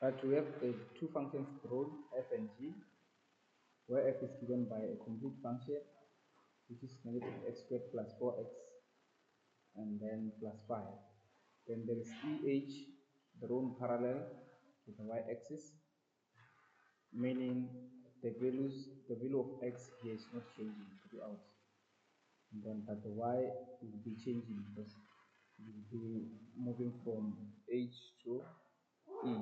But we have the two functions drawn, f and g, where f is given by a complete function, which is negative x squared plus 4x, and then plus 5. Then there is EH, drawn parallel to the y-axis, meaning the value of x here is not changing throughout. And then but the y will be changing because it will be moving from H to E.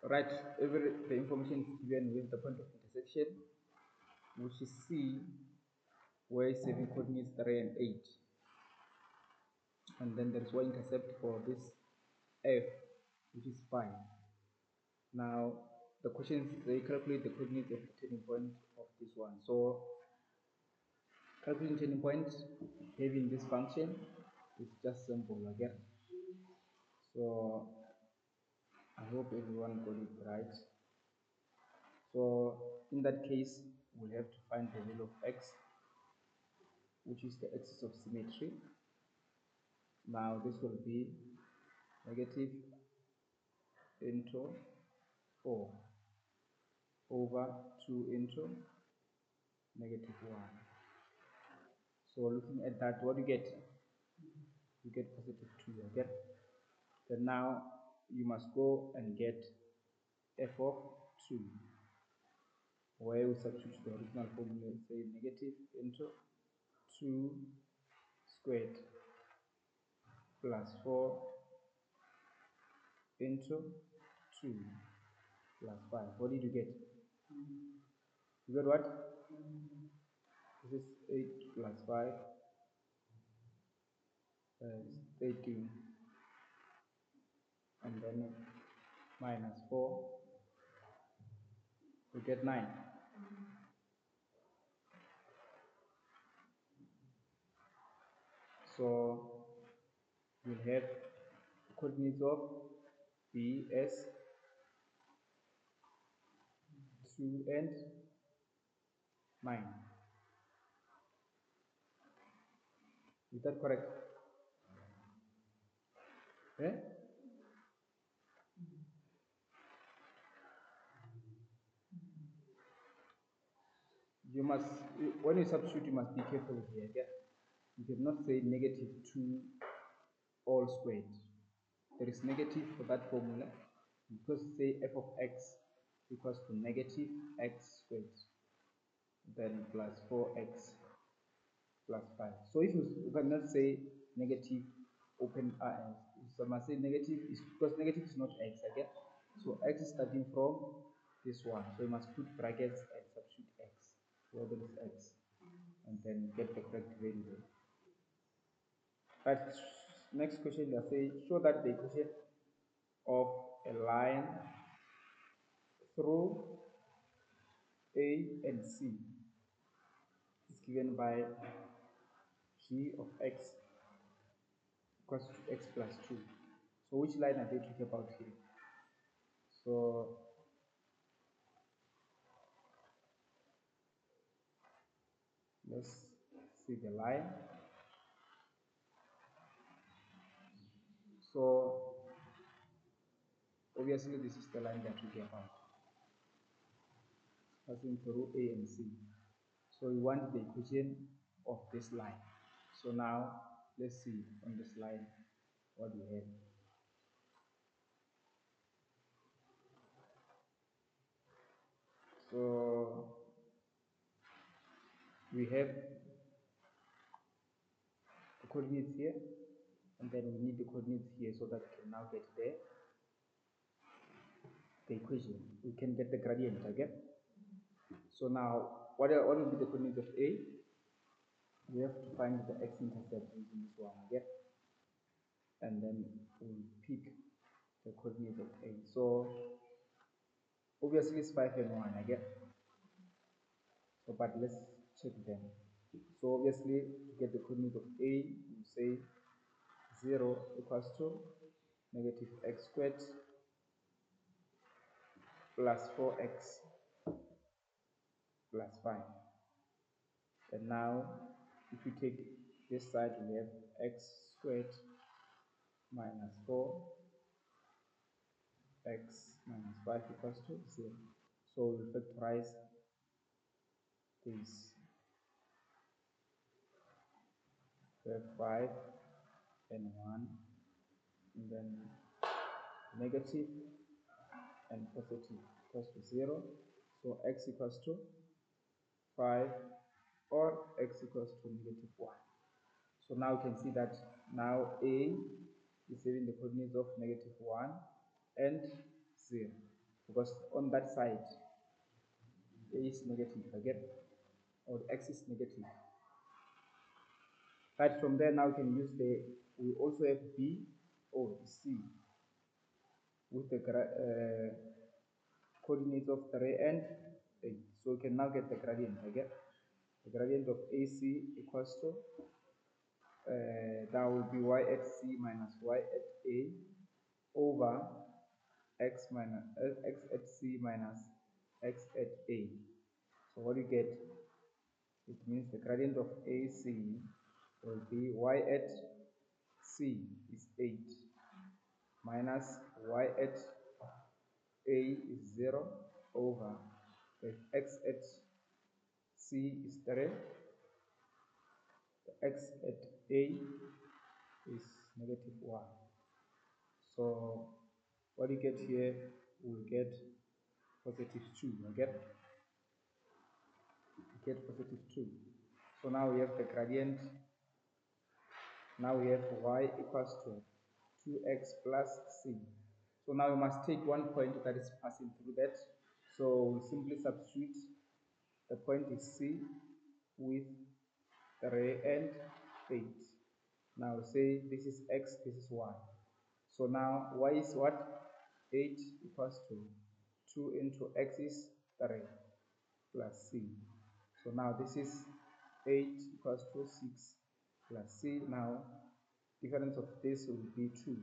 Right, the information is given with the point of intersection, which is C, where it's having coordinates 3 and 8. And then there is y-intercept for this F, which is 5. Now, the question is they calculate the coordinates of the turning point of this one. So, calculating turning point having this function is just simple again. So, I hope everyone got it right. So, in that case, we'll have to find the value of x, which is the axis of symmetry. Now, this will be negative into 4 over 2 into negative 1. So looking at that, what do you get? You get positive 2 again. Then now you must go and get f of 2, where we substitute the original formula, say negative into 2 squared plus 4 into 2 plus 5. What did you get? You got what? This is 8 plus 5 is 18, and then minus 4, we get 9. So we'll have coordinates of B as 2 and 9. Is that correct? Eh? You must, when you substitute, you must be careful here. Yeah? You cannot say negative 2 all squared. There is negative for that formula because say f of x equals to negative x squared, then plus 4x plus 5. So if you cannot say negative open so I must say negative is because negative is not x again. So x is starting from this one. So you must put brackets and substitute x where there is x, and then get the correct value there. Right, next question, they say show that the equation of a line through A and C is given by g of x equals to x plus 2. So which line are they talking about here? So let's see the line. So obviously this is the line that we get out, passing through A and C. So we want the equation of this line. So now let's see on this line what we have. So we have the coordinates here, and then we need the coordinates here so that we can now get the equation. We can get the gradient again. So now what will be the coordinates of A? We have to find the x-intercept using this one again, and then we'll pick the coordinates of A. So obviously it's 5 and 1 again. So but let's check them. So obviously to get the coordinate of A, you say 0 equals to negative x squared plus 4x plus 5. And now if you take this side, we have x squared minus 4 x minus 5 equals to 0. So we'll factorize this. We have 5 and 1, and then negative and positive equals to 0. So x equals to 5 or x equals to negative 1. So now you can see that now a is having the coordinates of negative 1 and 0, because on that side a is negative again, or x is negative. Right from there, now you can use we also have b or c with the coordinates of 3 and 8. So you can now get the gradient again. The gradient of AC equals to that will be y at c minus y at a over x minus x at c minus x at a. So what do you get? It means the gradient of AC will be y at c is 8 minus y at a is 0 over the x at c is 3, the x at a is negative 1. So what you get here, we'll get positive 2. Get positive 2. So now we have the gradient. Now we have y equals to 2x plus c. So now we must take one point that is passing through that. So we simply substitute the point is c with 3 and 8. Now say this is x, this is y. So now y is what? 8 equals to 2 into x is 3 plus c. So now this is 8 equals to 6 plus c. Now difference of this will be 2.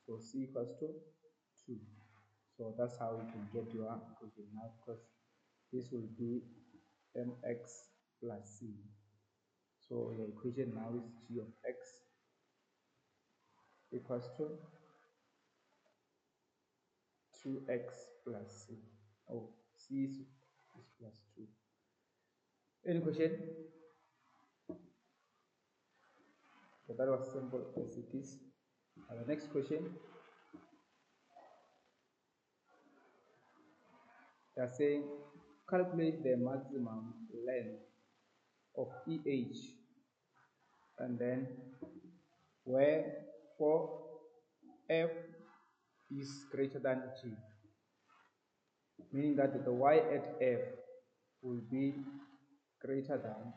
So c equals to 2. So that's how we can get your equation now, because this will be mx plus c. So your equation now is g of x equals to 2x plus c. Oh, c is plus 2. Any question? So that was simple as it is. The next question, they are saying calculate the maximum length of EH, and then where for F is greater than G, meaning that the Y at F will be greater than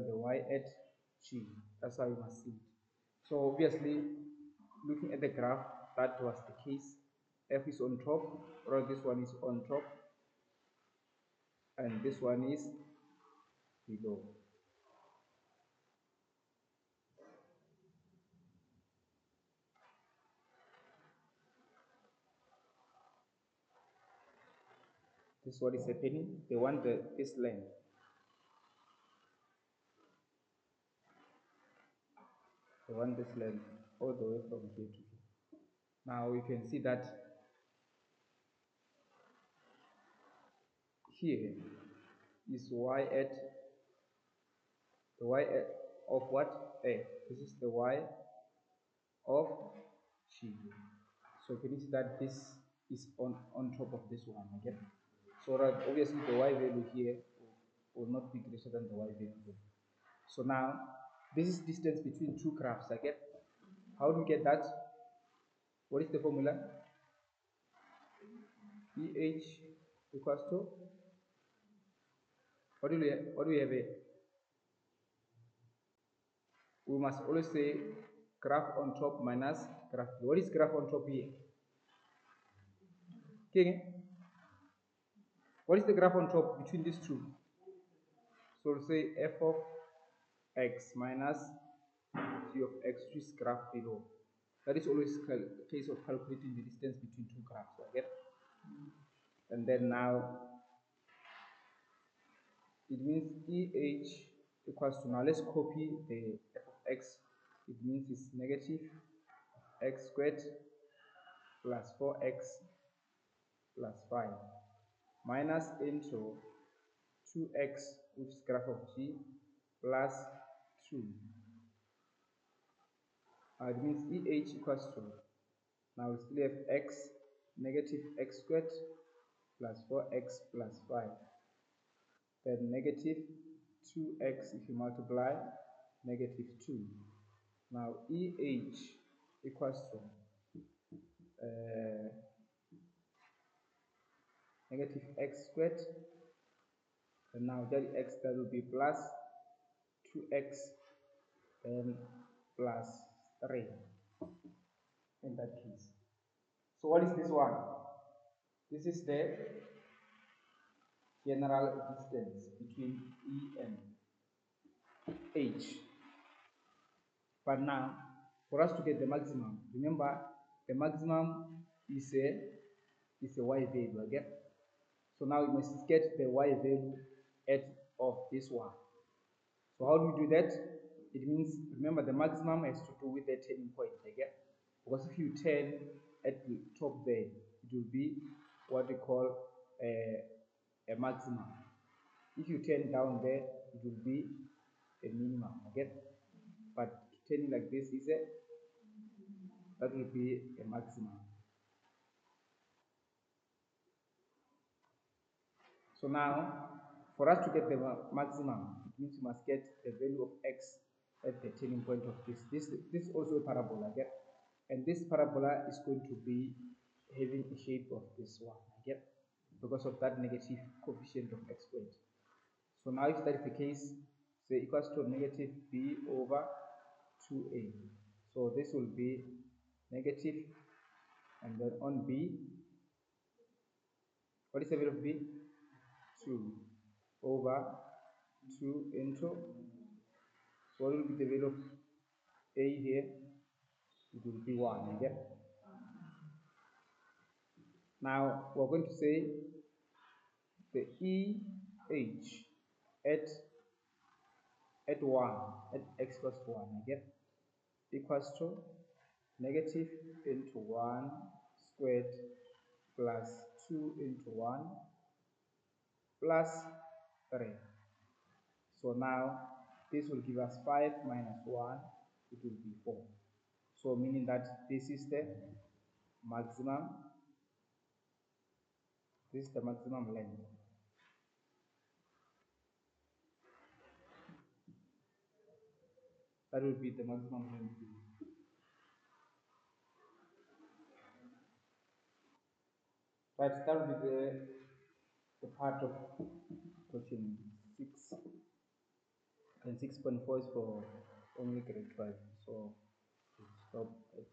the Y at G. That's how you must see it. So obviously, looking at the graph, that was the case. F is on top, or this one is on top, and this one is below. This is what is happening. They want this length. They want this length all the way from here to here. Now we can see that here is y at the y at of what? A. This is the y of G. So can you see that this is on top of this one again? So that obviously the y value here will not be greater than the y value here. So now this is distance between two graphs again. How do we get that? What is the formula? EH equals to, what do we have here? We must always say graph on top minus graph. What is graph on top here? Okay. What is the graph on top between these two? So we'll say f of x minus g of x, which is graph below. That is always a case of calculating the distance between two graphs, okay? And then now it means EH equals to, now let's copy the f of x. It means it's negative x squared plus 4x plus 5 minus into 2x, which is graph of g, plus 2. It means EH equals to, now we still have x, negative x squared plus 4x plus 5. Then negative 2x if you multiply, negative 2. Now EH equals to negative x squared, and now that x, that will be plus 2x and plus 3 in that case. So what is this one? This is the general distance between E and H. But now, for us to get the maximum, remember the maximum is a y value again. So now we must get the y value of this one. So how do we do that? It means, remember, the maximum has to do with the turning point again. Because if you turn at the top there, it will be what we call a maximum. If you turn down there, it will be a minimum again. But turning like this is that will be a maximum. So now, for us to get the maximum, it means we must get the value of x at the turning point of this. This is also a parabola again. And this parabola is going to be having a shape of this one again, because of that negative coefficient of x squared. So now if that is the case, say equals to negative b over 2a. So this will be negative, and then on b, what is the value of b? 2 over 2 into, so what will be the value of a here? It will be 1 again. Now we're going to say the EH at 1, at x equals to 1 again, equals to negative into 1 squared plus 2 into 1 plus 3. So now this will give us 5 minus 1, it will be 4. So meaning that this is the maximum, this is the maximum length. That will be the maximum length. Right, that will be the part of question 6, and 6.4 is for only grade 5. So stop at